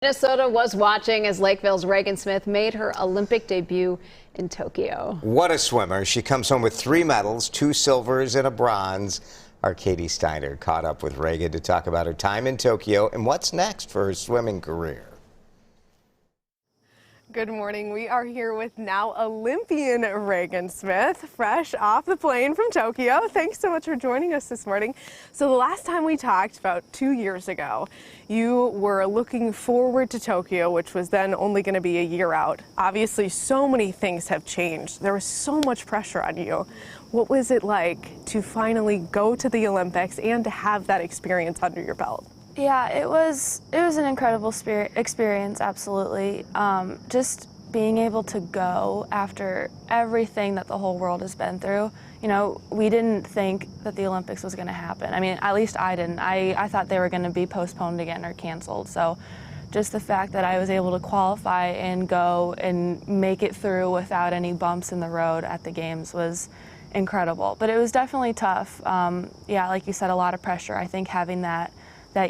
Minnesota was watching as Lakeville's Regan Smith made her Olympic debut in Tokyo. What a swimmer. She comes home with 3 medals, 2 silvers and a bronze. Our Katie Steiner caught up with Regan to talk about her time in Tokyo and what's next for her swimming career. Good morning. We are here with now Olympian Regan Smith, fresh off the plane from Tokyo. Thanks so much for joining us this morning. So the last time we talked, about 2 years ago, you were looking forward to Tokyo, which was then only going to be a year out. Obviously, so many things have changed. There was so much pressure on you. What was it like to finally go to the Olympics and to have that experience under your belt? Yeah, it was an incredible experience, absolutely. Just being able to go after everything that the whole world has been through. You know, we didn't think that the Olympics was going to happen. I mean, at least I didn't. I thought they were going to be postponed again or canceled. So just the fact that I was able to qualify and go and make it through without any bumps in the road at the games was incredible. But it was definitely tough. Yeah, like you said, a lot of pressure. I think having that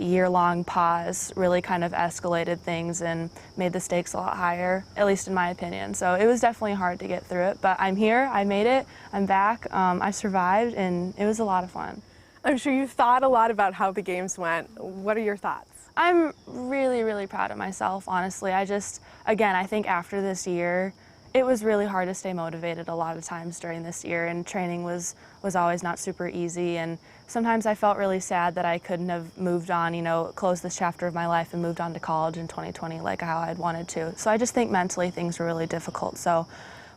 year-long pause really kind of escalated things and made the stakes a lot higher, at least in my opinion. So it was definitely hard to get through it, but I'm here, I made it, I'm back, I survived, and it was a lot of fun. I'm sure you thought a lot about how the games went. What are your thoughts? I'm really, really proud of myself, honestly. Again, I think after this year, it was really hard to stay motivated a lot of times during this year, and training was always not super easy, and sometimes I felt really sad that I couldn't have moved on, you know, closed this chapter of my life and moved on to college in 2020 like how I'd wanted to. So I just think mentally things were really difficult. So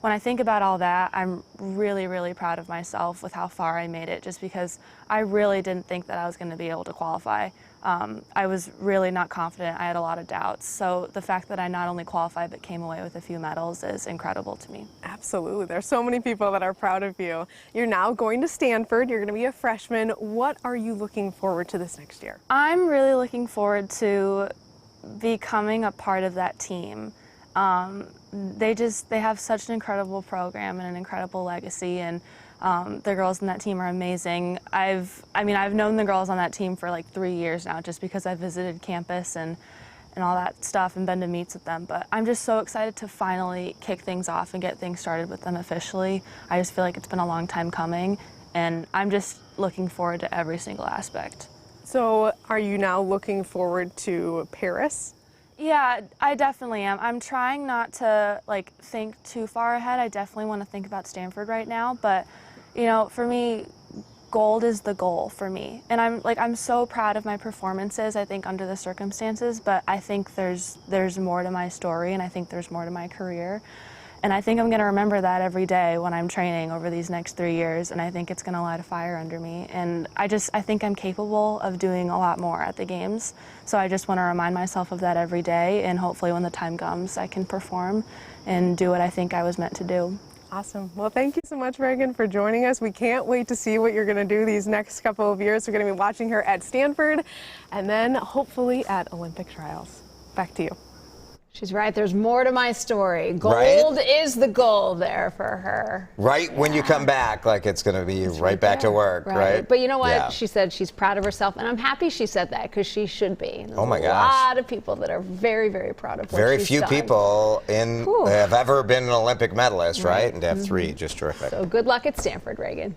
when I think about all that, I'm really, really proud of myself with how far I made it, just because I really didn't think that I was going to be able to qualify. I was really not confident. I had a lot of doubts. So the fact that I not only qualified but came away with a few medals is incredible to me. Absolutely. There's so many people that are proud of you. You're now going to Stanford. You're going to be a freshman. What are you looking forward to this next year? I'm really looking forward to becoming a part of that team. They have such an incredible program and an incredible legacy, and the girls in that team are amazing. I've known the girls on that team for like 3 years now, just because I've visited campus and all that stuff and been to meets with them. But I'm just so excited to finally kick things off and get things started with them officially. I just feel like it's been a long time coming, and I'm just looking forward to every single aspect. So are you now looking forward to Paris? Yeah, I definitely am. I'm trying not to think too far ahead. I definitely want to think about Stanford right now, but you know, for me, gold is the goal for me. And I'm so proud of my performances, I think, under the circumstances, but I think there's more to my story, and I think there's more to my career. And I think I'm going to remember that every day when I'm training over these next 3 years, and I think it's going to light a fire under me. And I think I'm capable of doing a lot more at the games. So I just want to remind myself of that every day, and hopefully when the time comes, I can perform and do what I think I was meant to do. Awesome. Well, thank you so much, Regan, for joining us. We can't wait to see what you're going to do these next couple of years. We're going to be watching her at Stanford and then hopefully at Olympic trials. Back to you. She's right. There's more to my story. Gold is the goal there for her. Right when you come back, like it's going to be right back to work, right? But you know what? Yeah. She said she's proud of herself, and I'm happy she said that, because she should be. There's oh my a gosh. lot of people that are very, very proud of what Very she's few done. people have ever been an Olympic medalist, right? And to have 3, just terrific. So good luck at Stanford, Regan.